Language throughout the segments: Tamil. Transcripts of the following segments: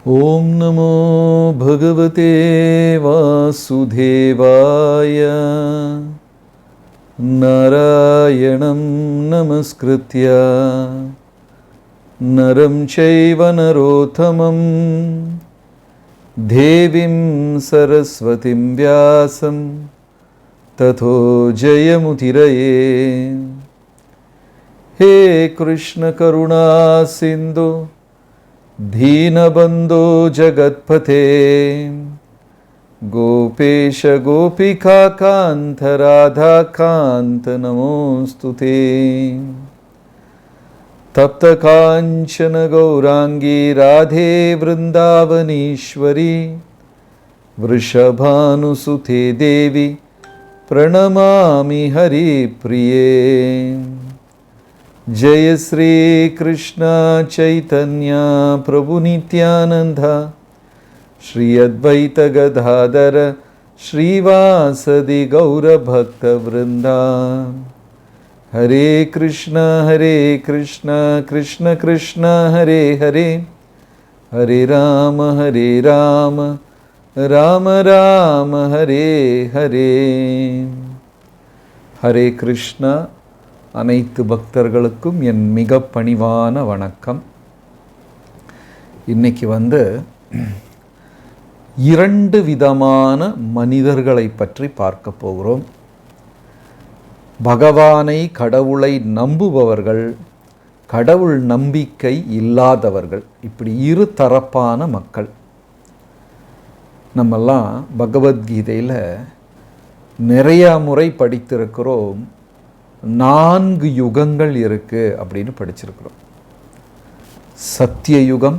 ओम नमो भगवते वासुदेवाय नारायणं नमस्कृत्य नरं चैव नरोत्तमं देवीं सरस्वतीं व्यासं ततो जयमुदीरये। हे कृष्ण करुणा सिन्धु दीनबन्धो जगत्पते गोपेश गोपिका कान्त राधा कान्त नमोस्तुते। तप्त काञ्चन गौरांगी राधे वृन्दावनेश्वरी वृषभानुसुते देवी प्रणमामि हरिप्रिये। जय श्री कृष्ण चैतन्य प्रभु नित्यानंद श्री अद्वैत गदाधर श्रीवासदि गौर भक्त वृंदा। हरे कृष्ण कृष्ण कृष्ण हरे हरे, हरे राम राम राम हरे हरे। हरे कृष्ण அனைத்து பக்தர்களுக்கும் என் மிக பணிவான வணக்கம். இன்னைக்கு இரண்டு விதமான மனிதர்களை பற்றி பார்க்க போகிறோம். பகவானை கடவுளை நம்புபவர்கள், கடவுள் நம்பிக்கை இல்லாதவர்கள், இப்படி இரு தரப்பான மக்கள். நம்மெல்லாம் பகவத்கீதையில் நிறையா முறை படித்திருக்கிறோம். 4 யுகங்கள் இருக்கு அப்படின்னு படிச்சிருக்கிறோம். சத்தியயுகம்,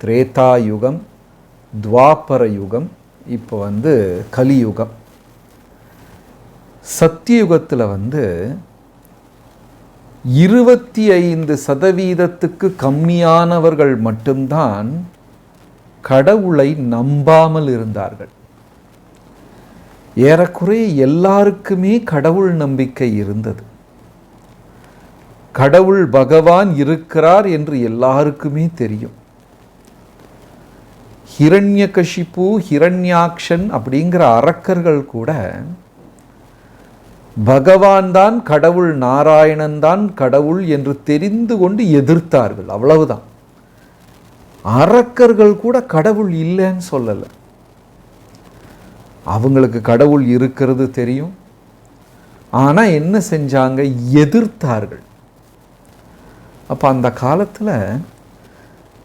திரேதா யுகம், துவாபர யுகம், இப்போ கலியுகம். சத்தியயுகத்தில் 25% கம்மியானவர்கள் மட்டும்தான் கடவுளை நம்பாமல் இருந்தார்கள். ஏறக்குறைய எல்லாருக்குமே கடவுள் நம்பிக்கை இருந்தது. கடவுள் பகவான் இருக்கிறார் என்று எல்லாருக்குமே தெரியும். ஹிரண்யகசிபு, ஹிரண்யாக்ஷன் அப்படிங்கிற அரக்கர்கள் கூட பகவான் தான் கடவுள், நாராயணன் தான் கடவுள் என்று தெரிந்து கொண்டு எதிர்த்தார்கள். அவ்வளவுதான். அரக்கர்கள் கூட கடவுள் இல்லைன்னு சொல்லலை. அவங்களுக்கு கடவுள் இருக்கிறது தெரியும். ஆனால் என்ன செஞ்சாங்க? எதிர்த்தார்கள். அப்போ அந்த காலத்தில்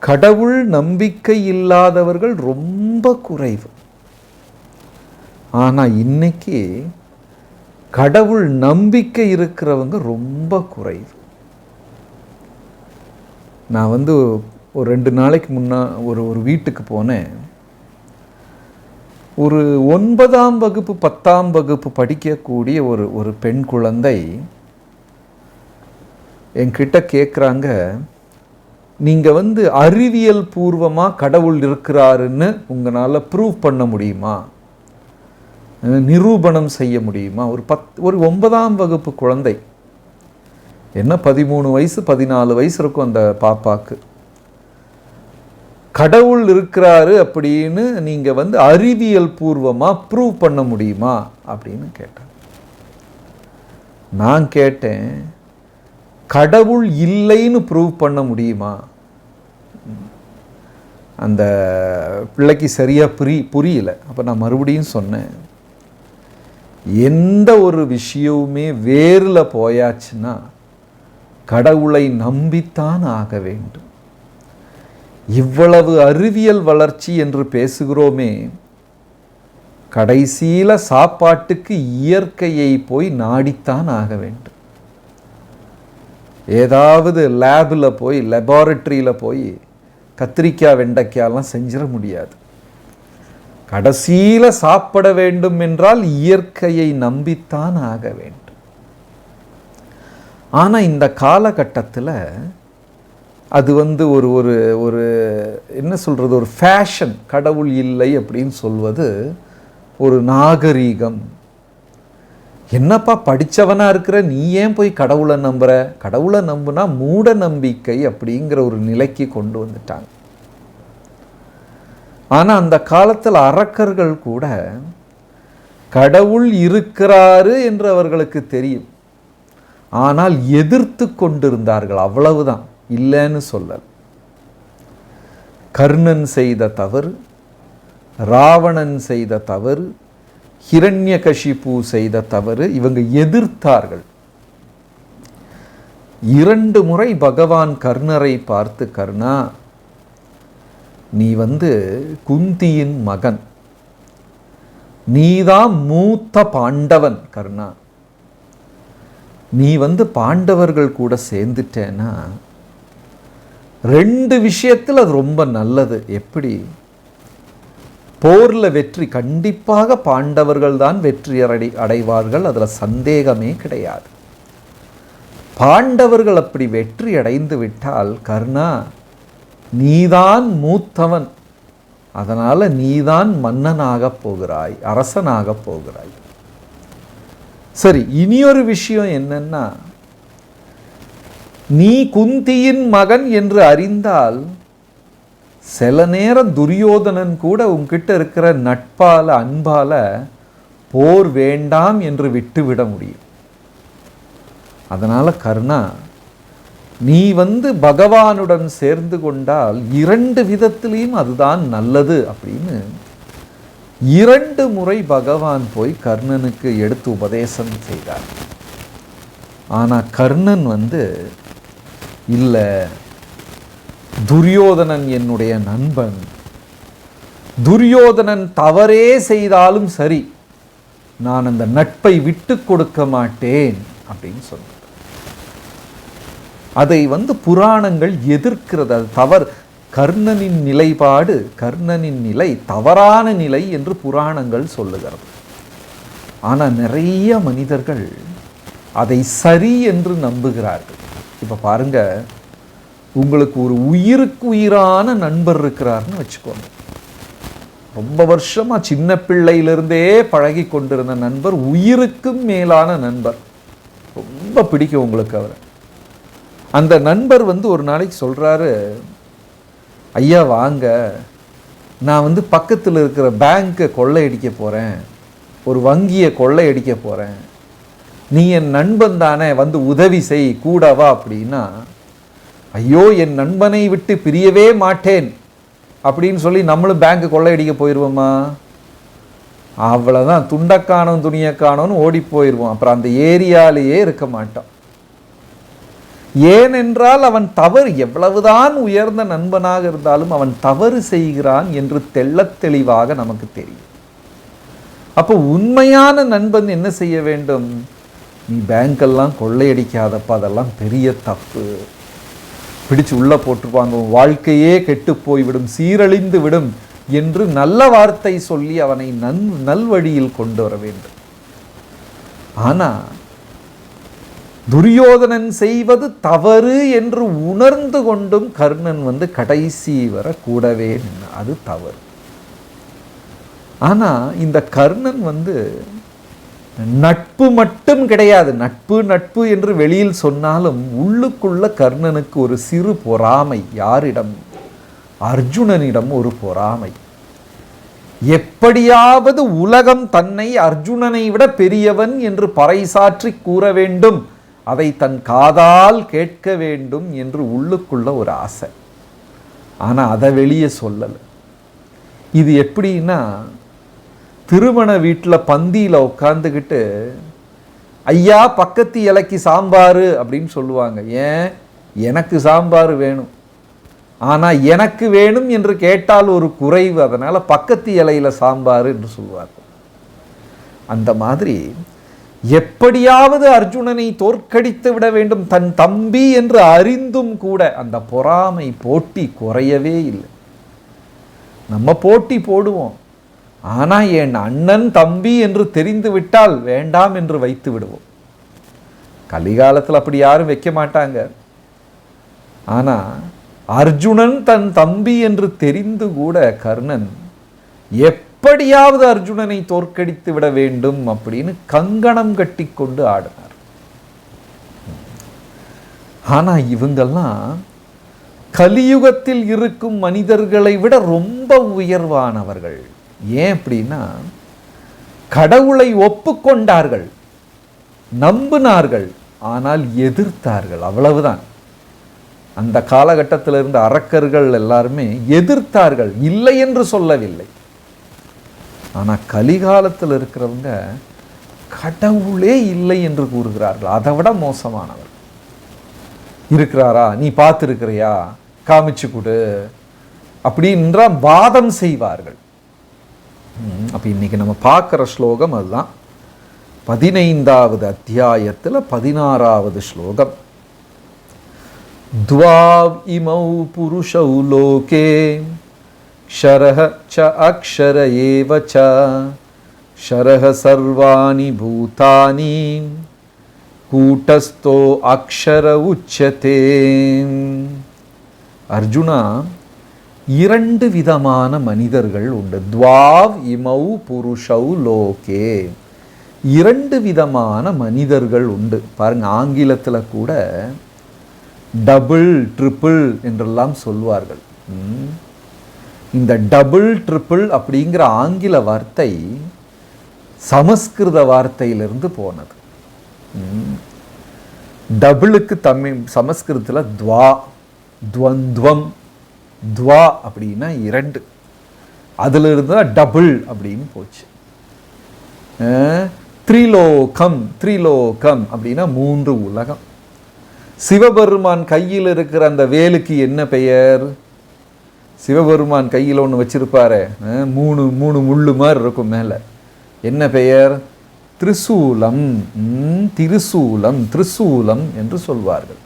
கடவுள் நம்பிக்கை இல்லாதவர்கள் ரொம்ப குறைவு. ஆனால் இன்னைக்கு கடவுள் நம்பிக்கை இருக்கிறவங்க ரொம்ப குறைவு. நான் ஒரு 2 நாளைக்கு முன்னா ஒரு வீட்டுக்கு போனேன். ஒரு 9ஆம் வகுப்பு 10ஆம் வகுப்பு படிக்கக்கூடிய ஒரு பெண் குழந்தை என்கிட்ட கேட்குறாங்க, நீங்கள் அறிவியல் பூர்வமாக கடவுள் இருக்கிறாருன்னு உங்களால் ப்ரூவ் பண்ண முடியுமா, நிரூபணம் செய்ய முடியுமா? ஒரு 9ஆம் வகுப்பு குழந்தை, என்ன 13 வயசு 14 வயசு இருக்கும் அந்த பாப்பாக்கு. கடவுள் இருக்கிறாரு அப்படின்னு நீங்கள் அறிவியல் பூர்வமாக ப்ரூவ் பண்ண முடியுமா அப்படின்னு கேட்டேன். நான் கேட்டேன், கடவுள் இல்லைன்னு ப்ரூவ் பண்ண முடியுமா? அந்த பிள்ளைக்கு சரியாக புரியல. அப்போ நான் மறுபடியும் சொன்னேன், எந்த ஒரு விஷயவுமே வேரில் போயாச்சுன்னா கடவுளை நம்பித்தான் ஆக வேண்டும். இவ்வளவு அறிவியல் வளர்ச்சி என்று பேசுகிறோமே, கடைசியில் சாப்பாட்டுக்கு இயற்கையை போய் நாடித்தான் ஆக வேண்டும். ஏதாவது லேபில் போய், லெபார்டரியில் போய் கத்திரிக்காய் வெண்டைக்காயெல்லாம் செஞ்சிட முடியாது. கடைசியில் சாப்பிட வேண்டும் என்றால் இயற்கையை நம்பித்தான் ஆக வேண்டும். ஆனால் இந்த காலகட்டத்தில் அது ஒரு ஒரு என்ன சொல்கிறது, ஒரு ஃபேஷன். கடவுள் இல்லை அப்படின்னு சொல்வது ஒரு நாகரீகம். என்னப்பா படித்தவனாக இருக்கிற நீ ஏன் போய் கடவுளை நம்புகிற? கடவுளை நம்புனா மூட நம்பிக்கை அப்படிங்கிற ஒரு நிலைக்கு கொண்டு வந்துட்டாங்க. ஆனால் அந்த காலத்தில் அரக்கர்கள் கூட கடவுள் இருக்கிறாரு என்று அவர்களுக்கு தெரியும், ஆனால் எதிர்த்து கொண்டிருந்தார்கள், அவ்வளவுதான், இல்லைன்னு சொல்லல். கர்ணன் செய்த தவறு, ராவணன் செய்த தவறு, ஹிரண்யகசிபு செய்த தவறு, இவங்க எதிர்த்தார்கள். 2 முறை பகவான் கர்ணரை பார்த்து, கர்ணா, நீ குந்தியின் மகன், நீதான் மூத்த பாண்டவன் கர்ணா, நீ பாண்டவர்கள் கூட சேர்ந்துட்டேன்னா 2 விஷயத்தில் அது ரொம்ப நல்லது. எப்படி? போர்ல வெற்றி கண்டிப்பாக பாண்டவர்கள் தான் வெற்றி அடைவார்கள், அதில் சந்தேகமே கிடையாது. பாண்டவர்கள் அப்படி வெற்றி அடைந்து விட்டால், கர்ணா, நீதான் மூத்தவன், அதனால நீதான் மன்னனாக போகிறாய், அரசனாக போகிறாய். சரி, இனியொரு விஷயம் என்னன்னா, நீ குந்தியின் மகன் என்று அறிந்தால் சில நேரம் துரியோதனன் கூட உன்கிட்ட இருக்கிற நட்பால அன்பால போர் வேண்டாம் என்று விட்டுவிட முடியும். அதனால கர்ணா, நீ பகவானுடன் சேர்ந்து கொண்டால் 2 விதத்திலையும் அதுதான் நல்லது அப்படின்னு 2 முறை பகவான் போய் கர்ணனுக்கு எடுத்து உபதேசம் செய்தார். ஆனால் கர்ணன் இல்லை, துரியோதனன் என்னுடைய நண்பன், துரியோதனன் தவறே செய்தாலும் சரி, நான் அந்த நட்பை விட்டு கொடுக்க மாட்டேன் அப்படின்னு சொன்னார். அதை புராணங்கள் எதிர்க்கிறது. அது தவறு. கர்ணனின் நிலைப்பாடு, கர்ணனின் நிலை தவறான நிலை என்று புராணங்கள் சொல்லுகிறது. ஆனால் நிறைய மனிதர்கள் அதை சரி என்று நம்புகிறார்கள். இப்போ பாருங்க, உங்களுக்கு ஒரு உயிருக்கு உயிரான நண்பர் இருக்கிறார்னு வச்சுக்கோங்க. ரொம்ப வருஷமா சின்ன பிள்ளையிலிருந்தே பழகி கொண்டிருந்த நண்பர், உயிருக்கும் மேலான நண்பர், ரொம்ப பிடிக்கும் உங்களுக்கு அவரை. அந்த நண்பர் ஒரு நாளைக்கு சொல்றாரு, ஐயா வாங்க, நான் பக்கத்தில் இருக்கிற பேங்கை கொள்ளையடிக்க போகிறேன், ஒரு வங்கியை கொள்ளையடிக்க போகிறேன், நீ என் நண்பன் தானே, உதவி செய், கூடவா அப்படின்னா, ஐயோ என் நண்பனை விட்டு பிரியவே மாட்டேன் அப்படின்னு சொல்லி நம்மளும் பேங்க் கொள்ளையடிக்க போயிடுவோமா? அவ்வளோதான், துண்டக்கானோம் துணியக்கானோன்னு ஓடி போயிடுவோம். அப்புறம் அந்த ஏரியாலேயே இருக்க மாட்டோம். ஏனென்றால் அவன் தவறு, எவ்வளவுதான் உயர்ந்த நண்பனாக இருந்தாலும் அவன் தவறு செய்கிறான் என்று தெள்ளத் தெளிவாக நமக்கு தெரியும். அப்போ உண்மையான நண்பன் என்ன செய்ய வேண்டும்? நீ பேங்கெல்லாம் கொள்ளையடிக்காதப்பா, அதெல்லாம் பெரிய தப்பு, பிடிச்சு உள்ள போட்டுருப்பாங்க, வாழ்க்கையே கெட்டு போய்விடும், சீரழிந்து விடும் என்று நல்ல வார்த்தை சொல்லி அவனை நல்வழியில் கொண்டு வர வேண்டும். ஆனா துரியோதனன் செய்வது தவறு என்று உணர்ந்து கொண்டும் கர்ணன் கடைசி வர கூடவே நின்ன, அது தவறு. ஆனா இந்த கர்ணன் நட்பு மட்டும் கிடையாது, நட்பு நட்பு என்று வெளியில் சொன்னாலும் உள்ளுக்குள்ள கர்ணனுக்கு ஒரு சிறு பொறாமை. யாரிடம்? அர்ஜுனனிடம் ஒரு பொறாமை. எப்படியாவது உலகம் தன்னை அர்ஜுனனை விட பெரியவன் என்று பறைசாற்றி கூற வேண்டும், அதை தன் காதால் கேட்க வேண்டும் என்று உள்ளுக்குள்ள ஒரு ஆசை. ஆனா அதை வெளியே சொல்லல. இது எப்படின்னா, திருமண வீட்டில் பந்தியில் உட்காந்துக்கிட்டு ஐயா பக்கத்து இலைக்கு சாம்பார் அப்படின்னு சொல்லுவாங்க. ஏன்? எனக்கு சாம்பார் வேணும், ஆனால் எனக்கு வேணும் என்று கேட்டால் ஒரு குறைவு, அதனால் பக்கத்து இலையில் சாம்பார் என்று சொல்லுவார்கள். அந்த மாதிரி எப்படியாவது அர்ஜுனனை தோற்கடித்து விட வேண்டும் தன் தம்பி என்று அறிந்தும் கூட அந்த பொறாமை, போட்டி குறையவே இல்லை. நம்ம போட்டி போடுவோம், ஆனால் என் அண்ணன் தம்பி என்று தெரிந்து விட்டால் வேண்டாம் என்று வைத்து விடுவோம். கலிகாலத்தில் அப்படி யாரும் வைக்க மாட்டாங்க. ஆனால் அர்ஜுனன் தன் தம்பி என்று தெரிந்து கூட கர்ணன் எப்படியாவது அர்ஜுனனை தோற்கடித்து விட வேண்டும் அப்படின்னு கங்கணம் கட்டி கொண்டு ஆடினார். ஆனா இவங்கெல்லாம் கலியுகத்தில் இருக்கும் மனிதர்களை விட ரொம்ப உயர்வானவர்கள். ஏன் அப்படின்னா, கடவுளை ஒப்புக்கொண்டார்கள், நம்பினார்கள், ஆனால் எதிர்த்தார்கள், அவ்வளவுதான். அந்த காலகட்டத்தில் இருந்த அரக்கர்கள் எல்லாருமே எதிர்த்தார்கள், இல்லை என்று சொல்லவில்லை. ஆனால் கலிகாலத்தில் இருக்கிறவங்க கடவுளே இல்லை என்று கூறுகிறார்கள். அதை விட மோசமானவர். இருக்கிறாரா, நீ பார்த்துருக்கிறியா, காமிச்சு கொடு அப்படின்ற வாதம் செய்வார்கள். அப்போ இன்னைக்கு நம்ம பார்க்குற ஸ்லோகம் அதுதான். 15வது அத்தியாயத்தில் 16வது ஸ்லோகம். துவாவ் இமௌ புருஷௌ லோகே க்ஷரஹ ச அக்ஷர ஏவ ச க்ஷரஹ சர்வாணி பூதானி கூட்டஸ்தோ அக்ஷர உச்சதே. அர்ஜுனா, 2 விதமான மனிதர்கள் உண்டு. துவாவ் இமௌ புருஷௌ லோகே, 2 விதமான மனிதர்கள் உண்டு. பாருங்க, ஆங்கிலத்தில் கூட டபுள் ட்ரிபிள் என்றெல்லாம் சொல்வார்கள். இந்த டபுள் ட்ரிபிள் அப்படிங்கிற ஆங்கில வார்த்தை சமஸ்கிருத வார்த்தையிலிருந்து போனது. டபுளுக்கு தமிழ் சமஸ்கிருதத்தில் துவா, துவந்துவம், துவா அப்படின்னா 2, அதுல இருந்து தான் டபுள் அப்படின்னு போச்சு. த்ரிலோகம், த்ரிலோகம் அப்படின்னா 3 உலகம். சிவபெருமான் கையில் இருக்கிற அந்த வேலுக்கு என்ன பெயர்? சிவபெருமான் கையில் ஒன்று வச்சிருப்பாரு, 3 முள்ளு மாதிரி இருக்கும் மேலே, என்ன பெயர்? திரிசூலம். திருசூலம், திரிசூலம் என்று சொல்வார்கள்.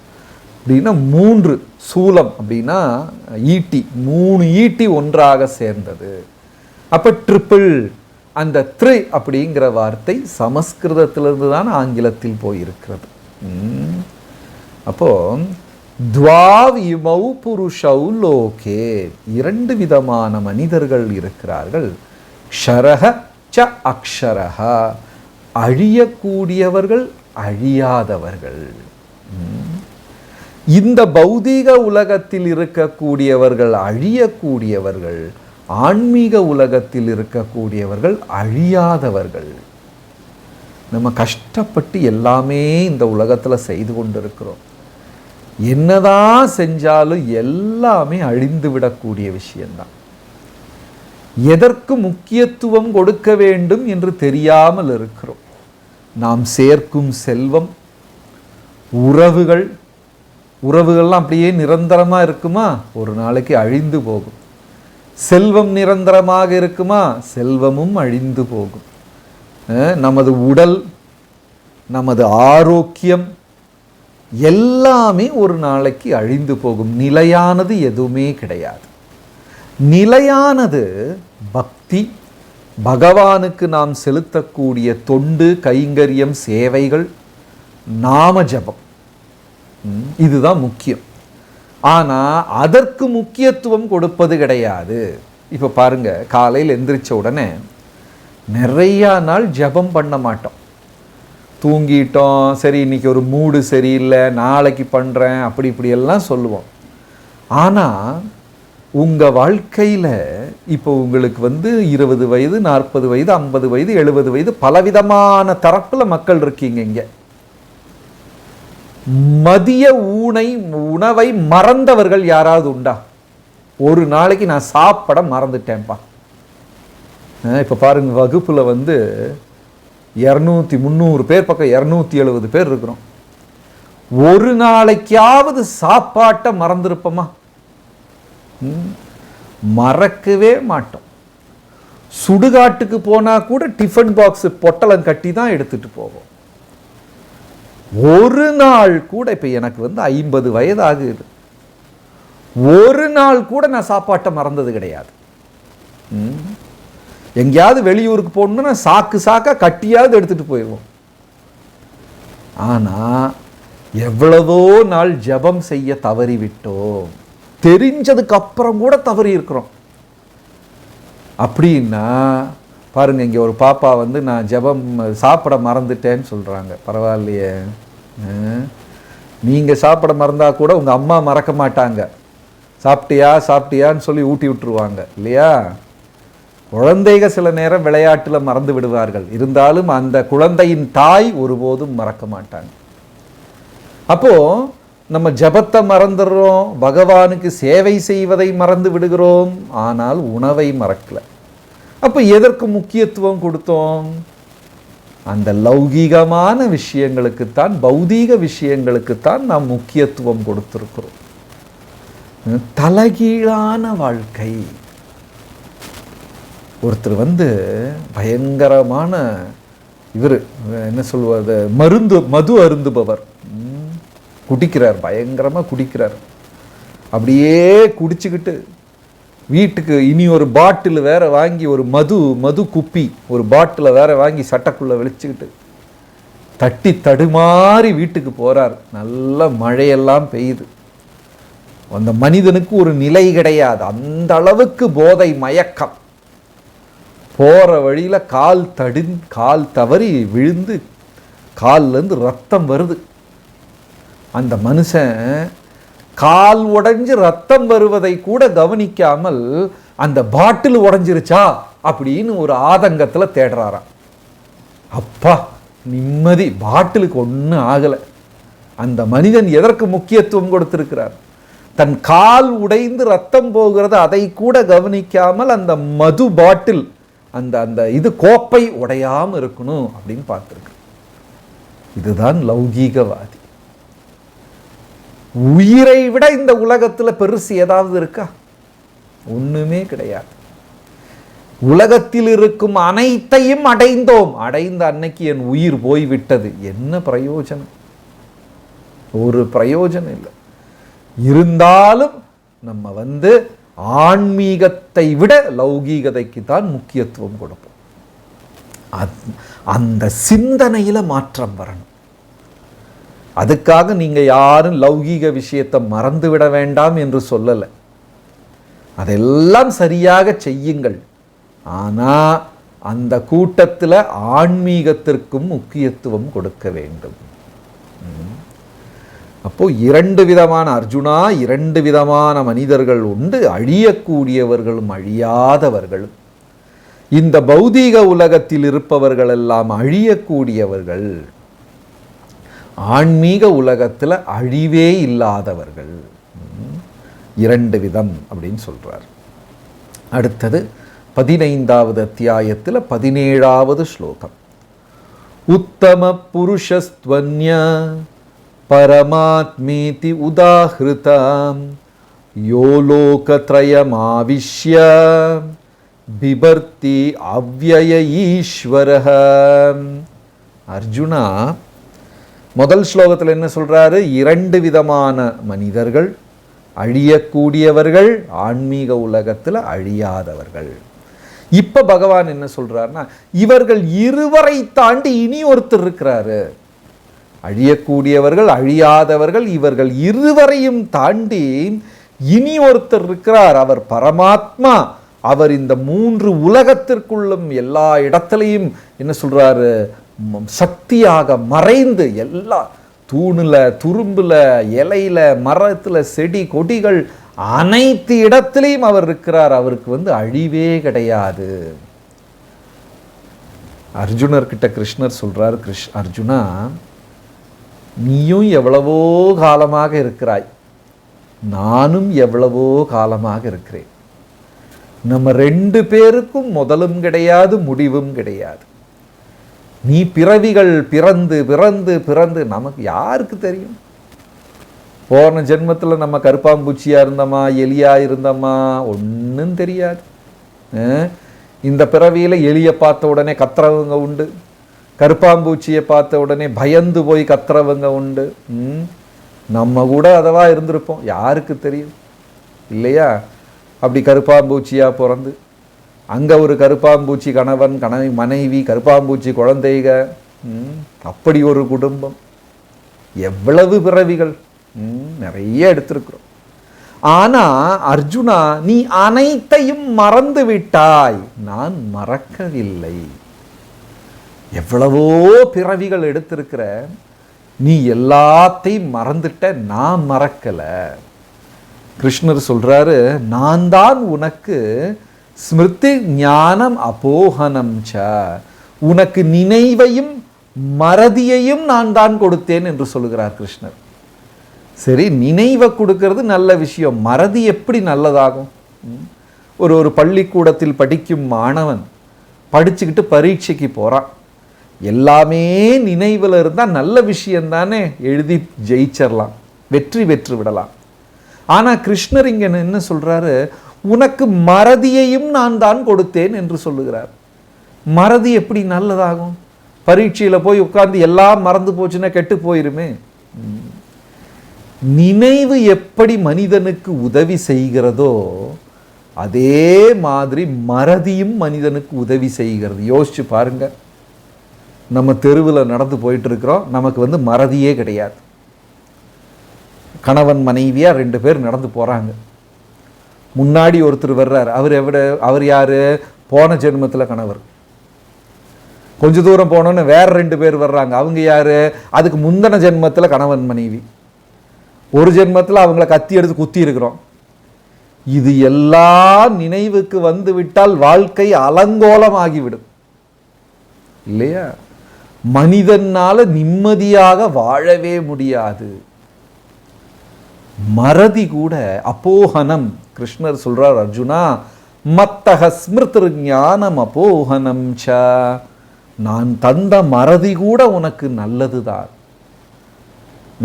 அப்படின்னா 3 சூலம் அப்படின்னா ஈட்டி, 3 ஈட்டி ஒன்றாக சேர்ந்தது. அப்போ ட்ரிபிள். அந்த த்ரி அப்படிங்கிற வார்த்தை சமஸ்கிருதத்திலிருந்து தான் ஆங்கிலத்தில் போயிருக்கிறது. அப்போ துவாவ் இமௌ புருஷௌ லோகே, 2 விதமான மனிதர்கள் இருக்கிறார்கள். க்ஷரஹ ச அக்ஷரஹ, அழியக்கூடியவர்கள், அழியாதவர்கள். இந்த பௌதீக உலகத்தில் இருக்கக்கூடியவர்கள் அழியக்கூடியவர்கள், ஆன்மீக உலகத்தில் இருக்கக்கூடியவர்கள் அழியாதவர்கள். நம்ம கஷ்டப்பட்டு எல்லாமே இந்த உலகத்தில் செய்து கொண்டிருக்கிறோம். என்னதான் செஞ்சாலும் எல்லாமே அழிந்து விடக்கூடிய விஷயம்தான். எதற்கு முக்கியத்துவம் கொடுக்க வேண்டும் என்று தெரியாமல் இருக்கிறோம். நாம் சேர்க்கும் செல்வம், உறவுகள்லாம் அப்படியே நிரந்தரமாக இருக்குமா? ஒரு நாளைக்கு அழிந்து போகும். செல்வம் நிரந்தரமாக இருக்குமா? செல்வமும் அழிந்து போகும். நமது உடல், நமது ஆரோக்கியம் எல்லாமே ஒரு நாளைக்கு அழிந்து போகும். நிலையானது எதுவுமே கிடையாது. நிலையானது பக்தி, பகவானுக்கு நாம் செலுத்தக்கூடிய தொண்டு, கைங்கரியம், சேவைகள், நாம ஜபம், இதுதான் முக்கியம். ஆனால் அதற்கு முக்கியத்துவம் கொடுப்பது கிடையாது. இப்போ பாருங்க, காலையில் எந்திரிச்ச உடனே நிறையா நாள் ஜபம் பண்ண மாட்டோம். தூங்கிட்டோம், சரி இன்னைக்கு ஒரு மூடு சரியில்லை, நாளைக்கு பண்ணுறேன், அப்படி இப்படியெல்லாம் சொல்லுவோம். ஆனால் உங்கள் வாழ்க்கையில் இப்போ உங்களுக்கு 20 வயது, 40 வயது, 50 வயது, 70 வயது, பலவிதமான தரப்பில் மக்கள் இருக்கீங்க. இங்கே மதிய உணவை மறந்தவர்கள் யாராவது உண்டா? ஒரு நாளைக்கு நான் சாப்பிட மறந்துட்டேன்ப்பா. இப்போ பாருங்க, வகுப்பில் 200 300 பேர், பக்கம் 270 பேர் இருக்கிறோம். ஒரு நாளைக்காவது சாப்பாட்டை மறந்துருப்போமா? மறக்கவே மாட்டோம். சுடுகாட்டுக்கு போனா கூட டிஃபன் பாக்ஸ் பொட்டலம் கட்டி தான் எடுத்துட்டு போவோம். ஒரு நாள் கூட, இப்ப எனக்கு 50 வயது ஆகுது, ஒரு நாள் கூட நான் சாப்பாட்டை மறந்தது கிடையாது. எங்கேயாவது வெளியூருக்கு போகணும்னா சாக்கா கட்டியாவது எடுத்துட்டு போயிடுவோம். ஆனா எவ்வளவோ நாள் ஜபம் செய்ய தவறிவிட்டோம். தெரிஞ்சதுக்கு அப்புறம் கூட தவறி இருக்கிறோம். அப்படின்னா பாருங்க, இங்கே ஒரு பாப்பா நான் ஜபம் சாப்பிட மறந்துட்டேன்னு சொல்கிறாங்க. பரவாயில்லையே, நீங்கள் சாப்பிட மறந்தா கூட உங்கள் அம்மா மறக்க மாட்டாங்க. சாப்பிட்டியான்னு சொல்லி ஊட்டி விட்டுருவாங்க இல்லையா? குழந்தைக சில நேரம் விளையாட்டில் மறந்து விடுவார்கள், இருந்தாலும் அந்த குழந்தையின் தாய் ஒருபோதும் மறக்க மாட்டாங்க. அப்போ நம்ம ஜபத்தை மறந்துடுறோம், பகவானுக்கு சேவை செய்வதை மறந்து விடுகிறோம், ஆனால் உணவை மறக்கல. அப்போ எதற்கு முக்கியத்துவம் கொடுத்தோம்? அந்த லௌகீகமான விஷயங்களுக்குத்தான், பௌதீக விஷயங்களுக்குத்தான் நாம் முக்கியத்துவம் கொடுத்திருக்கிறோம். தலைகீழான வாழ்க்கை. ஒருத்தர் பயங்கரமான இவர் என்ன சொல்வது, மது அருந்துபவர், குடிக்கிறார், பயங்கரமாக குடிக்கிறார். அப்படியே குடிச்சுக்கிட்டு வீட்டுக்கு இனி ஒரு பாட்டில் வேற வாங்கி, ஒரு மது குப்பி ஒரு பாட்டில் வேற வாங்கி சட்டைக்குள்ளே வெளிச்சுக்கிட்டு தட்டி தடுமாறி வீட்டுக்கு போகிறார். நல்ல மழையெல்லாம் பெய்யுது. அந்த மனிதனுக்கு ஒரு நிலை கிடையாது, அந்த அளவுக்கு போதை மயக்கம். போகிற வழியில் கால் தவறி விழுந்து கால்லேருந்து ரத்தம் வருது. அந்த மனுஷன் கால் உடைஞ்சு ரத்தம் வருவதை கூட கவனிக்காமல் அந்த பாட்டில் உடைஞ்சிருச்சா அப்படின்னு ஒரு ஆதங்கத்தில் தேடுறாராம். அப்பா நிம்மதி, பாட்டிலுக்கு ஒன்றும் ஆகலை. அந்த மனிதன் எதற்கு முக்கியத்துவம் கொடுத்திருக்கிறார்? தன் கால் உடைந்து ரத்தம் போகிறது, அதை கூட கவனிக்காமல் அந்த மது பாட்டில், அந்த இது கோப்பை உடையாமல் இருக்கணும் அப்படின்னு பார்த்துருக்கு. இதுதான் லௌகீகவாதி. உயிரை விட இந்த உலகத்தில் பெருசு ஏதாவது இருக்கா? ஒண்ணுமே கிடையாது. உலகத்தில் இருக்கும் அனைத்தையும் அடைந்தோம், அடைந்த அன்னைக்கு என் உயிர் போய்விட்டது, என்ன பிரயோஜனம்? ஒரு பிரயோஜனம் இல்லை. இருந்தாலும் நம்ம ஆன்மீகத்தை விட லௌகீகதைக்கு தான் முக்கியத்துவம் கொடுப்போம். அந்த சிந்தனையில மாற்றம் வரணும். அதுக்காக நீங்க யாரும் லௌகீக விஷயத்தை மறந்து விட வேண்டாம் என்று சொல்லலை. அதெல்லாம் சரியாக செய்யுங்கள். ஆனா அந்த கூட்டத்தில் ஆன்மீகத்திற்கும் முக்கியத்துவம் கொடுக்க வேண்டும். அப்போ இரண்டு விதமான அர்ஜுனா, இரண்டு விதமான மனிதர்கள் உண்டு, அழியக்கூடியவர்களும் அழியாதவர்களும். இந்த பௌதீக உலகத்தில் இருப்பவர்கள் எல்லாம் அழியக்கூடியவர்கள், ஆன்மீக உலகத்தில் அழிவே இல்லாதவர்கள். இரண்டு விதம் அப்படின்னு சொல்றார். அடுத்தது 15வது அத்தியாயத்தில் 17வது ஸ்லோகம். உத்தம புருஷஸ்த்வன்ய பரமாத்மேதி உதாஹ்ருதாம் யோ லோகத்ரயமாவிஷ்ய பிபர்த்தி அவ்யய ஈஸ்வரஹ. அர்ஜுனா, முதல் ஸ்லோகத்தில் என்ன சொல்றாரு? இரண்டு விதமான மனிதர்கள், அழியக்கூடியவர்கள், ஆன்மீக உலகத்தில் அழியாதவர்கள். இப்ப பகவான் என்ன சொல்றாருன்னா, இவர்கள் இருவரை தாண்டி இனி ஒருத்தர் இருக்கிறாரு. அழியக்கூடியவர்கள், அழியாதவர்கள், இவர்கள் இருவரையும் தாண்டி இனி ஒருத்தர் இருக்கிறார். அவர் பரமாத்மா. அவர் இந்த மூன்று உலகத்திற்குள்ளும் எல்லா இடத்திலையும் என்ன சொல்றாரு, சக்தியாக மறைந்து எல்லா தூணுல, துரும்புல, இலையில, மரத்துல, செடி கொடிகள் அனைத்து இடத்திலையும் அவர் இருக்கிறார். அவருக்கு அழிவே கிடையாது. அர்ஜுனர்கிட்ட கிருஷ்ணர் சொல்றார், அர்ஜுனா, நீயும் எவ்வளவோ காலமாக இருக்கிறாய், நானும் எவ்வளவோ காலமாக இருக்கிறேன். நம்ம ரெண்டு பேருக்கும் முதலும் கிடையாது, முடிவும் கிடையாது. நீ பிறவிகள் பிறந்து பிறந்து பிறந்து நமக்கு யாருக்கு தெரியும்? போன ஜென்மத்தில் நம்ம கருப்பாம்பூச்சியா இருந்தோமா, எலியா இருந்தோமா, ஒன்றும் தெரியாது. இந்த பிறவியில் எலியை பார்த்த உடனே கத்துறவங்க உண்டு, கருப்பாம்பூச்சியை பார்த்த உடனே பயந்து போய் கத்துறவங்க உண்டு. நம்ம கூட அதவா இருந்திருப்போம், யாருக்கு தெரியும் இல்லையா? அப்படி கருப்பாம்பூச்சியா பிறந்து அங்கே ஒரு கருப்பாம்பூச்சி கணவன், மனைவி, கருப்பாம்பூச்சி குழந்தைக, அப்படி ஒரு குடும்பம், எவ்வளவு பிறவிகள் நிறைய எடுத்திருக்கிறோம். ஆனா அர்ஜுனா, நீ அனைத்தையும் மறந்து விட்டாய், நான் மறக்கவில்லை. எவ்வளவோ பிறவிகள் எடுத்திருக்கிற, நீ எல்லாத்தையும் மறந்துட்ட, நான் மறக்கல. கிருஷ்ணர் சொல்றாரு, நான் தான் உனக்கு ஸ்மிருதி ஞானம் அபோஹனம் ச, உனக்கு நினைவையும் மறதியையும் நான் தான் கொடுத்தேன் என்று சொல்லுகிறார் கிருஷ்ணர். சரி, நினைவை கொடுக்கிறது நல்ல விஷயம், மறதி எப்படி நல்லதாகும்? ஒரு பள்ளிக்கூடத்தில் படிக்கும் மாணவன் படிச்சுக்கிட்டு பரீட்சைக்கு போறான், எல்லாமே நினைவில் இருந்தால் நல்ல விஷயம்தானே, எழுதி ஜெயிச்சிடலாம், வெற்றி பெற்று விடலாம். ஆனால் கிருஷ்ணர் இங்கே என்ன சொல்றாரு, உனக்கு மறதியையும் நான் தான் கொடுத்தேன் என்று சொல்லுகிறார். மறதி எப்படி நல்லதாகும்? பரீட்சையில் போய் உட்கார்ந்து எல்லாம் மறந்து போச்சுன்னா கெட்டு போயிருமே. நினைவு எப்படி மனிதனுக்கு உதவி செய்கிறதோ அதே மாதிரி மறதியும் மனிதனுக்கு உதவி செய்கிறது. யோசிச்சு பாருங்க, நம்ம தெருவில் நடந்து போயிட்டு இருக்கிறோம், நமக்கு மறதியே கிடையாது. கணவன் மனைவியா 2 பேர் நடந்து போறாங்க, முன்னாடி ஒருத்தர் வர்றார், அவர் யாரு? போன ஜென்மத்தில் கணவர். கொஞ்ச தூரம் போனோன்னு வேற 2 பேர் வர்றாங்க, அவங்க யாரு? அதுக்கு முந்தின ஜென்மத்தில் கணவன் மனைவி. ஒரு ஜென்மத்தில் அவங்கள கத்தி எடுத்து குத்தி இருக்கிறோம். இது எல்லாம் நினைவுக்கு வந்து விட்டால் வாழ்க்கை அலங்கோலமாகிவிடும் இல்லையா? மனிதனால நிம்மதியாக வாழவே முடியாது. மறதி கூட அப்போஹனம். கிருஷ்ணர் சொல்றார், அர்ஜுனா மத்தக ஸ்மிருதி ஞானம் அப்போஹனம் ச, நான் தந்த மறதி கூட உனக்கு நல்லதுதான்.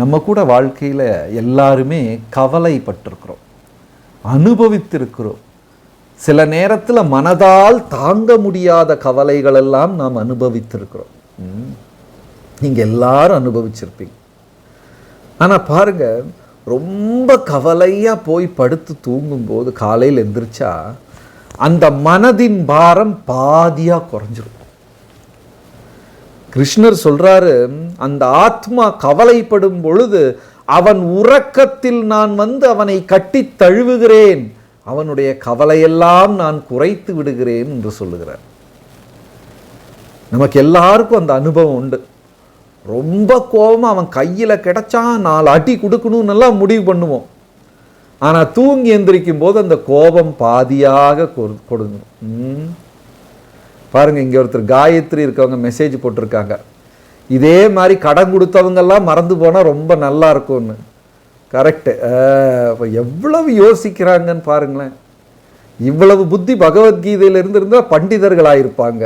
நம்ம கூட வாழ்க்கையில எல்லாருமே கவலைப்பட்டிருக்கிறோம், அனுபவித்திருக்கிறோம். சில நேரத்தில் மனதால் தாங்க முடியாத கவலைகள் எல்லாம் நாம் அனுபவித்திருக்கிறோம். நீங்க எல்லாரும் அனுபவிச்சிருப்பீங்க. ஆனா பாருங்க, ரொம்ப கவலையா போய் படுத்து தூங்கும்போது காலையில் எந்திரிச்சா அந்த மனதின் பாரம் பாதியா குறைஞ்சிரும். கிருஷ்ணர் சொல்றாரு, அந்த ஆத்மா கவலைப்படும் பொழுது அவன் உறக்கத்தில் நான் அவனை கட்டி தழுவுகிறேன், அவனுடைய கவலையெல்லாம் நான் குறைத்து விடுகிறேன் என்று சொல்லுகிறார். நமக்கு எல்லாருக்கும் அந்த அனுபவம் உண்டு. ரொம்ப கோபம், அவன் கையில் கிடைச்சா 4 அடி கொடுக்கணும்னு எல்லாம் முடிவு பண்ணுவோம். ஆனால் தூங்கி எந்திரிக்கும் போது அந்த கோபம் பாதியாக கொடுக்கணும். பாருங்க, இங்கே ஒருத்தர் காயத்ரி இருக்கவங்க மெசேஜ் போட்டிருக்காங்க, இதே மாதிரி கடன் கொடுத்தவங்கெல்லாம் மறந்து போனால் ரொம்ப நல்லா இருக்கும்னு. கரெக்டு. இப்போ எவ்வளவு யோசிக்கிறாங்கன்னு பாருங்களேன். இவ்வளவு புத்தி பகவத்கீதையில் இருந்திருந்தால் பண்டிதர்களாயிருப்பாங்க.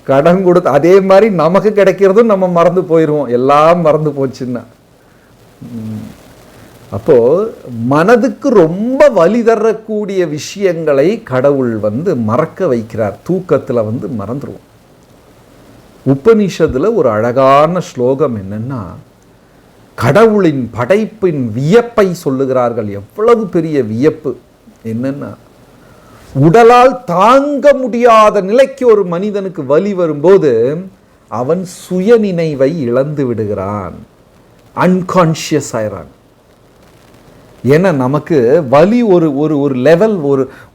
கடன் கொடுத்து அதே மாதிரி நமக்கு கிடைக்கிறதும் நம்ம மறந்து போயிடுவோம், எல்லாம் மறந்து போச்சுன்னா. அப்போ மனதுக்கு ரொம்ப வலி தரக்கூடிய விஷயங்களை கடவுள் மறக்க வைக்கிறார். தூக்கத்தில் மறந்துடுவோம். உபனிஷத்துல ஒரு அழகான ஸ்லோகம் என்னன்னா, கடவுளின் படைப்பின் வியப்பை சொல்லுகிறார்கள். எவ்வளவு பெரிய வியப்பு! என்னன்னா, உடலால் தாங்க முடியாத நிலைக்கு ஒரு மனிதனுக்கு வலி வரும்போது அவன் சுயநினைவை இழந்து விடுகிறான், அன்கான்ஷியஸ் ஆயிறான். ஏன்னா நமக்கு வலி ஒரு லெவல்,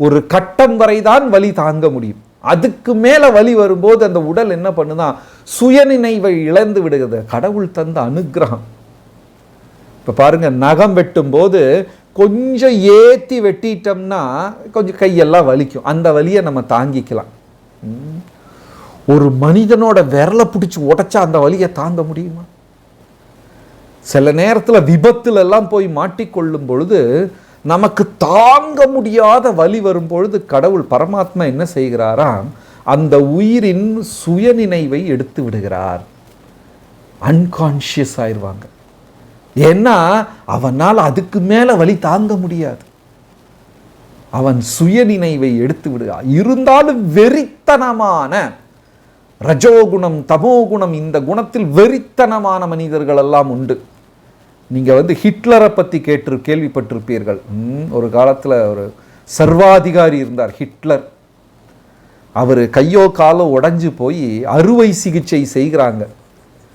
ஒரு கட்டம் வரை தான் வலி தாங்க முடியும். அதுக்கு மேல வலி வரும்போது அந்த உடல் என்ன பண்ணுதான், சுயநினைவை இழந்து விடுகிறது. கடவுள் தந்த அனுகிரகம். இப்ப பாருங்க, நகம் வெட்டும் போது கொஞ்சம் ஏத்தி வெட்டிட்டோம்னா கொஞ்சம் கையெல்லாம் வலிக்கும், அந்த வலியை நம்ம தாங்கிக்கலாம். ஒரு மனிதனோட விரலை பிடிச்சி உடைச்சா அந்த வலியை தாங்க முடியுமா? சில நேரத்தில் விபத்துல எல்லாம் போய் மாட்டிக்கொள்ளும் பொழுது நமக்கு தாங்க முடியாத வலி வரும் பொழுது கடவுள் பரமாத்மா என்ன செய்கிறாராம், அந்த உயிரின் சுயநினைவை எடுத்து விடுகிறார். அன்கான்ஷியஸ் ஆயிடுவாங்க. ஏன்னா அவனால் அதுக்கு மேல வலி தாங்க முடியாது. அவன் சுயநினைவை எடுத்து விடுகிறார். இருந்தாலும் வெறித்தனமான ரஜோகுணம், தமோகுணம், இந்த குணத்தில் வெறித்தனமான மனிதர்கள் எல்லாம் உண்டு. நீங்க ஹிட்லரை பத்தி கேள்விப்பட்டிருப்பீர்கள். ஒரு காலத்துல ஒரு சர்வாதிகாரி இருந்தார் ஹிட்லர். அவர் கையோ காலோ உடைஞ்சு போய் அறுவை சிகிச்சை செய்கிறாங்க,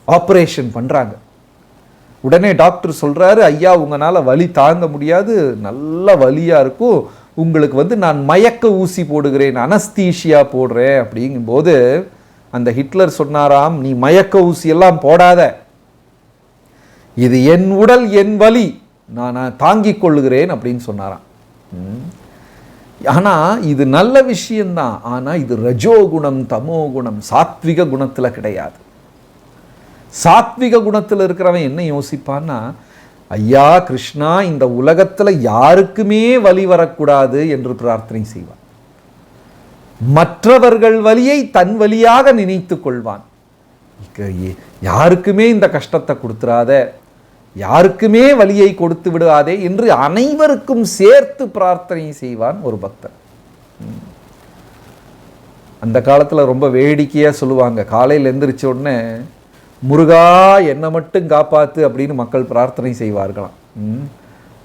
ஆப்ரேஷன் பண்றாங்க. உடனே டாக்டர் சொல்றாரு, ஐயா உங்களால வலி தாங்க முடியாது, நல்ல வலியா இருக்கும், உங்களுக்கு நான் மயக்க ஊசி போடுகிறேன், அனஸ்தீஷியா போடுறேன். அப்படிங்கும்போது அந்த ஹிட்லர் சொன்னாராம், நீ மயக்க ஊசி எல்லாம் போடாத, இது என் உடல், என் வலி, நான் தாங்கிக் கொள்ளுகிறேன் அப்படின்னு சொன்னாராம். ஆனால் இது நல்ல விஷயம்தான். ஆனால் இது ரஜோகுணம், தமோகுணம், சாத்விக குணத்தில் கிடையாது. சாத்விக குணத்தில் இருக்கிறவன் என்ன யோசிப்பான்னா, ஐயா கிருஷ்ணா, இந்த உலகத்தில் யாருக்குமே வலி வரக்கூடாது என்று பிரார்த்தனை செய்வான். மற்றவர்கள் வலியை தன் வலியாக நினைத்து கொள்வான். யாருக்குமே இந்த கஷ்டத்தை கொடுத்துடாத, யாருக்குமே வலியை கொடுத்து விடாதே என்று அனைவருக்கும் சேர்த்து பிரார்த்தனை செய்வான் ஒரு பக்தன். அந்த காலத்தில் ரொம்ப வேடிக்கையாக சொல்லுவாங்க, காலையில் எந்திரிச்ச உடனே முருகா என்னை மட்டும் காப்பாற்று அப்படின்னு மக்கள் பிரார்த்தனை செய்வார்களாம்.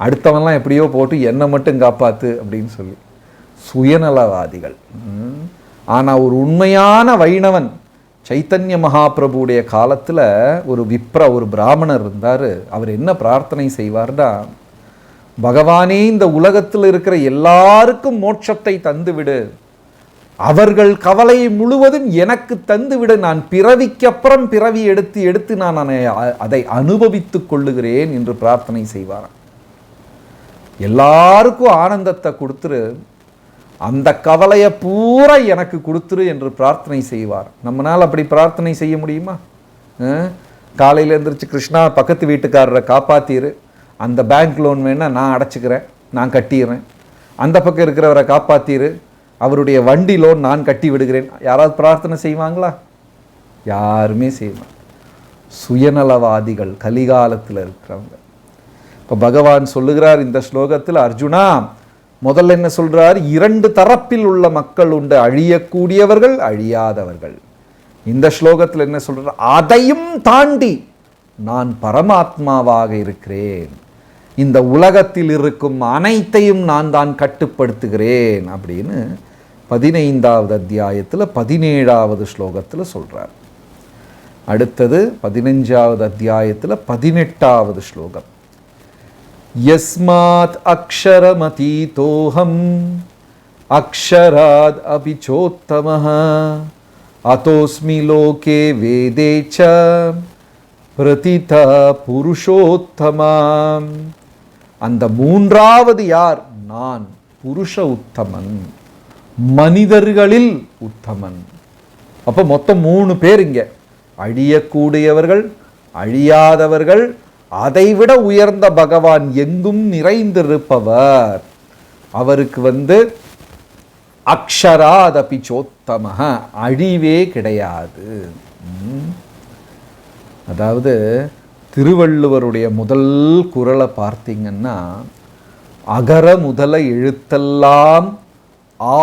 அடுத்தவன்லாம் எப்படியோ போட்டு என்னை மட்டும் காப்பாற்று அப்படின்னு சொல்லி. சுயநலவாதிகள். ஆனால் ஒரு உண்மையான வைணவன் சைத்தன்ய மகாபிரபுடைய காலத்தில் ஒரு பிராமணர் இருந்தார். அவர் என்ன பிரார்த்தனை செய்வார்னா, பகவானே இந்த உலகத்தில் இருக்கிற எல்லாருக்கும் மோட்சத்தை தந்துவிடு, அவர்கள் கவலையை முழுவதும் எனக்கு தந்துவிடு, நான் பிறவிக்கப்புறம் பிறவி எடுத்து எடுத்து நான் அதை அனுபவித்துக் கொள்ளுகிறேன் என்று பிரார்த்தனை செய்வார். எல்லாருக்கும் ஆனந்தத்தை கொடுத்துரு, அந்த கவலையை பூரா எனக்கு கொடுத்துரு என்று பிரார்த்தனை செய்வார். நம்மளால் அப்படி பிரார்த்தனை செய்ய முடியுமா? காலையில் எழுந்திரிச்சு கிருஷ்ணா பக்கத்து வீட்டுக்காரரை காப்பாற்றிரு, அந்த பேங்க் லோன் வேணால் நான் அடைச்சிக்கிறேன், நான் கட்டிடுறேன், அந்த பக்கம் இருக்கிறவரை காப்பாற்றிரு, அவருடைய வண்டி லோன் நான் கட்டி விடுகிறேன். யாராவது பிரார்த்தனை செய்வாங்களா? யாருமே செய்வாங்க. சுயநலவாதிகள் கலிகாலத்தில் இருக்கிறவங்க. இப்போ பகவான் சொல்லுகிறார் இந்த ஸ்லோகத்தில், அர்ஜுனா முதல்ல என்ன சொல்றார்? இரண்டு தரப்பில் உள்ள மக்கள் உண்டு, அழியக்கூடியவர்கள், அழியாதவர்கள். இந்த ஸ்லோகத்தில் என்ன சொல்றார்? அதையும் தாண்டி நான் பரமாத்மாவாக இருக்கிறேன், இந்த உலகத்தில் இருக்கும் அனைத்தையும் நான் தான் கட்டுப்படுத்துகிறேன் அப்படின்னு 15வது அத்தியாயத்தில் 17வது ஸ்லோகத்தில் சொல்றார். அடுத்தது 15வது அத்தியாயத்தில் 18வது ஸ்லோகம். யஸ்மாத் அக்ஷரமதீதோஹம் அக்ஷராத் அபிச்சோத்தமஹ அதோஸ்மி லோகே வேதே ச பிரதிதா புருஷோத்தமம். அந்த மூன்றாவது யார்? நான் புருஷ உத்தமன், மனிதர்களில் உத்தமன். அப்போ மொத்தம் 3 பேர் இங்க, அழியக்கூடியவர்கள், அழியாதவர்கள், அதைவிட உயர்ந்த பகவான் எங்கும் நிறைந்திருப்பவர். அவருக்கு அக்ஷராதபி சோத்தமஹ, அழிவே கிடையாது. அதாவது திருவள்ளுவருடைய முதல் குறளை பார்த்தீங்கன்னா, அகர முதல எழுத்தெல்லாம்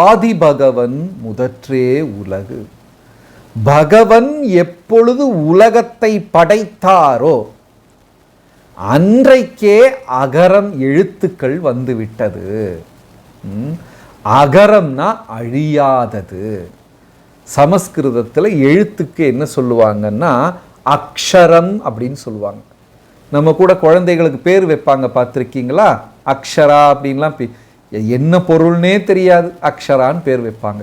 ஆதி பகவன் முதற்றே உலகு. பகவன் எப்பொழுது உலகத்தை படைத்தாரோ அன்றைக்கே அகரம் எழுத்துக்கள் வந்துவிட்டது. அகரம்னா அழியாதது. சமஸ்கிருதத்தில் எழுத்துக்கு என்ன சொல்லுவாங்கன்னா அக்ஷரம் அப்படின்னு சொல்லுவாங்க. நம்ம கூட குழந்தைகளுக்கு பேர் வைப்பாங்க, பார்த்துருக்கீங்களா? அக்ஷரா அப்படின்லாம் என்ன பொருள்னே தெரியாது, அக்ஷரான்னு பேர் வைப்பாங்க.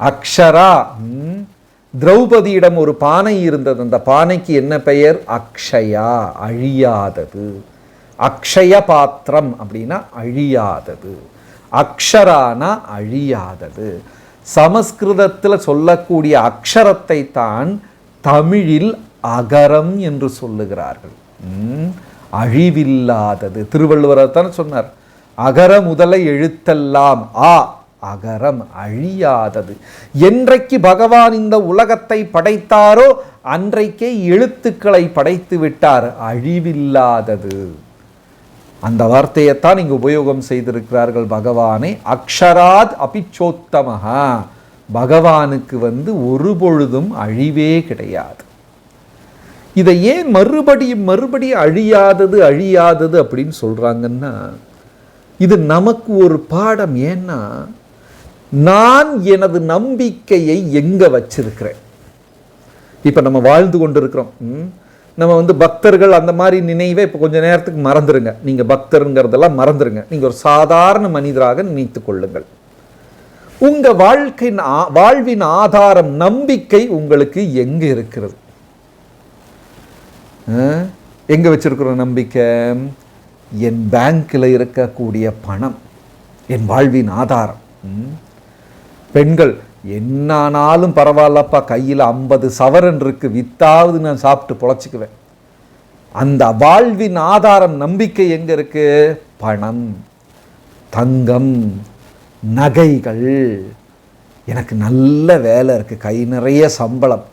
அக்ஷரா. திரௌபதியிடம் ஒரு பானை இருந்தது, அந்த பானைக்கு என்ன பெயர்? அக்ஷயா, அழியாதது. அக்ஷய பாத்திரம் அப்படின்னா அழியாதது, அக்ஷரானா அழியாதது. சமஸ்கிருதத்தில் சொல்லக்கூடிய அக்ஷரத்தை தான் தமிழில் அகரம் என்று சொல்லுகிறார்கள். அழிவில்லாதது. திருவள்ளுவர் தான் சொன்னார், அகர முதல எழுத்தெல்லாம் அகரம் அழியாதது. என்றைக்கு பகவான் இந்த உலகத்தை படைத்தாரோ அன்றைக்கே எழுத்துக்களை படைத்து விட்டார், அழிவில்லாதது. அந்த வார்த்தையைத்தான் இங்கு உபயோகம் செய்திருக்கிறார்கள் பகவானை. அக்ஷராத் அபிச்சோத்தமஹா, பகவானுக்கு ஒரு அழிவே கிடையாது. இதை ஏன் மறுபடியும் அழியாதது அழியாதது அப்படின்னு சொல்றாங்கன்னா, இது நமக்கு ஒரு பாடம். ஏன்னா நான் எனது நம்பிக்கையை எங்க வச்சிருக்கிறேன். இப்ப நம்ம வாழ்ந்து கொண்டிருக்கிறோம், நம்ம பக்தர்கள் அந்த மாதிரி நினைவை இப்போ கொஞ்ச நேரத்துக்கு மறந்துருங்க. நீங்க பக்தருங்கிறதெல்லாம் மறந்துருங்க. நீங்க ஒரு சாதாரண மனிதராக நினைத்து கொள்ளுங்கள். உங்க வாழ்வின் ஆதாரம் நம்பிக்கை உங்களுக்கு எங்க இருக்கிறது? எங்க வச்சிருக்கிறோம் நம்பிக்கை? என் பேங்க்கில் இருக்கக்கூடிய பணம் என் வாழ்வின் ஆதாரம். பெண்கள் என்னானாலும் பரவாயில்லப்பா, கையில் 50 சவரன் இருக்கு, வித்தாவது நான் சாப்பிட்டு பொழைச்சிக்குவேன். அந்த வாழ்வின் ஆதாரம் நம்பிக்கை எங்க இருக்கு? பணம், தங்கம், நகைகள். எனக்கு நல்ல வேலை இருக்கு, கை நிறைய சம்பளம்.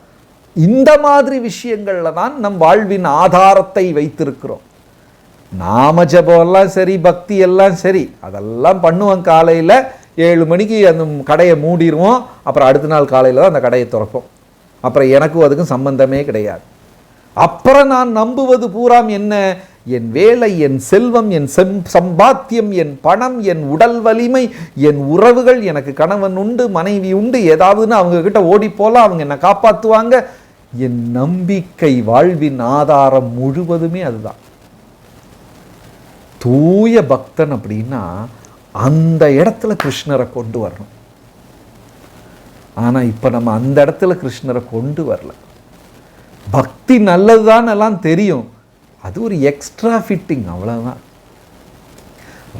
இந்த மாதிரி விஷயங்கள்ல தான் நம் வாழ்வின் ஆதாரத்தை வைத்திருக்கிறோம். நாம ஜபம் எல்லாம் சரி, பக்தி எல்லாம் சரி, அதெல்லாம் பண்ணுவோம். காலையில் 7 மணிக்கு அந்த கடையை மூடிடுவோம். அப்புறம் அடுத்த நாள் காலையில் தான் அந்த கடையை திறப்போம். அப்புறம் எனக்கும் அதுக்கும் சம்பந்தமே கிடையாது. அப்புறம் நான் நம்புவது பூராம் என்ன? என் வேலை, என் செல்வம், என் சம்பாத்தியம், என் பணம், என் உடல் வலிமை, என் உறவுகள், எனக்கு கணவன் உண்டு, மனைவி உண்டு, ஏதாவதுன்னு அவங்க கிட்ட ஓடி போலாம், அவங்க என்னை காப்பாற்றுவாங்க. என் நம்பிக்கை, வாழ்வின் ஆதாரம் முழுவதுமே அதுதான். தூய பக்தன் அப்படின்னா அந்த இடத்துல கிருஷ்ணரை கொண்டு வரணும். ஆனால் இப்போ நம்ம அந்த இடத்துல கிருஷ்ணரை கொண்டு வரல. பக்தி நல்லதுதான் எல்லாம் தெரியும், அது ஒரு எக்ஸ்ட்ரா ஃபிட்டிங், அவ்வளோதான்.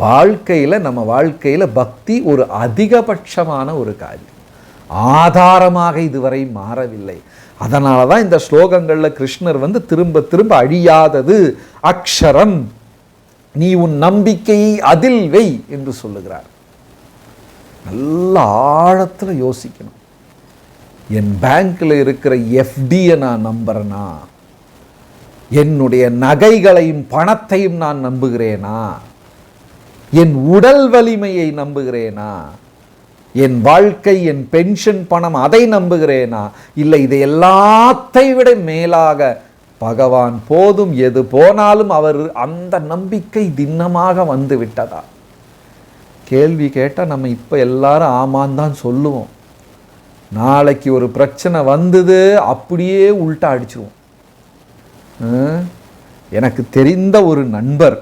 வாழ்க்கையில், நம்ம வாழ்க்கையில் பக்தி ஒரு அதிகபட்சமான ஒரு காரியம், ஆதாரமாக இதுவரை மாறவில்லை. அதனால தான் இந்த ஸ்லோகங்களில் கிருஷ்ணர் திரும்ப திரும்ப அழியாதது அக்ஷரம், நீ உன் நம்பிக்கையை அதில் வை என்று சொல்லுகிறார். நல்ல ஆழத்தில் யோசிக்கணும். என் பேங்க்ல இருக்கிற எஃப்டியை நான் நம்புறேனா? என்னுடைய நகைகளையும் பணத்தையும் நான் நம்புகிறேனா? என் உடல் வலிமையை நம்புகிறேனா? என் வாழ்க்கை, என் பென்ஷன் பணம், அதை நம்புகிறேனா? இல்லை, இதை எல்லாத்தை விட மேலாக பகவான் போதும், எது போனாலும் அவர், அந்த நம்பிக்கை திண்ணமாக வந்து விட்டதா? கேள்வி கேட்டால் நம்ம இப்போ எல்லாரும் ஆமான்னு தான் சொல்லுவோம். நாளைக்கு ஒரு பிரச்சனை வந்தது, அப்படியே உள்டா அடிச்சிருவோம். எனக்கு தெரிந்த ஒரு நண்பர்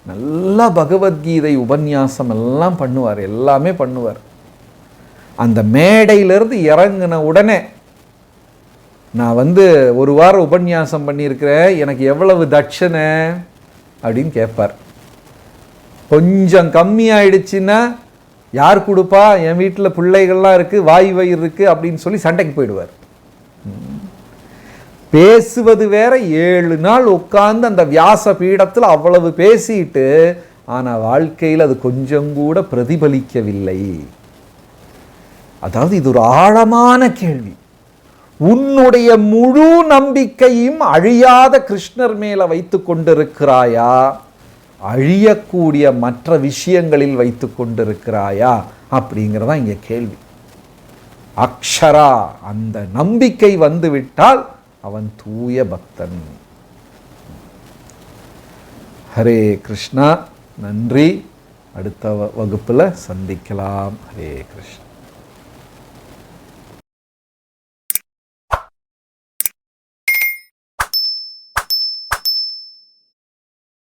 நல்லா பகவத்கீதை உபன்யாசம் எல்லாம் பண்ணுவார், எல்லாமே பண்ணுவார். அந்த மேடையிலிருந்து இறங்கின உடனே, நான் ஒரு வாரம் உபன்யாசம் பண்ணியிருக்கிறேன், எனக்கு எவ்வளவு தட்சணை அப்படின்னு கேட்பார். கொஞ்சம் கம்மியாயிடுச்சுன்னா, யார் கொடுப்பா, என் வீட்டில் பிள்ளைகள்லாம் இருக்குது, வாய் வயிறு இருக்குது அப்படின்னு சொல்லி சண்டைக்கு போயிடுவார். பேசுவது வேற, 7 நாள் உட்கார்ந்து அந்த வியாச பீடத்தில் அவ்வளவு பேசிட்டு, ஆனால் வாழ்க்கையில் அது கொஞ்சம் கூட பிரதிபலிக்கவில்லை. அதாவது இது ஒரு ஆழமான கேள்வி. உன்னுடைய முழு நம்பிக்கையும் அழியாத கிருஷ்ணர் மேல வைத்து கொண்டிருக்கிறாயா, அழியக்கூடிய மற்ற விஷயங்களில் வைத்து கொண்டிருக்கிறாயா அப்படிங்கிறதா இங்க கேள்வி. அக்ஷரா, அந்த நம்பிக்கை வந்துவிட்டால் அவன் தூய பக்தன். ஹரே கிருஷ்ணா. நன்றி. அடுத்த வகுப்புல சந்திக்கலாம். ஹரே கிருஷ்ணா.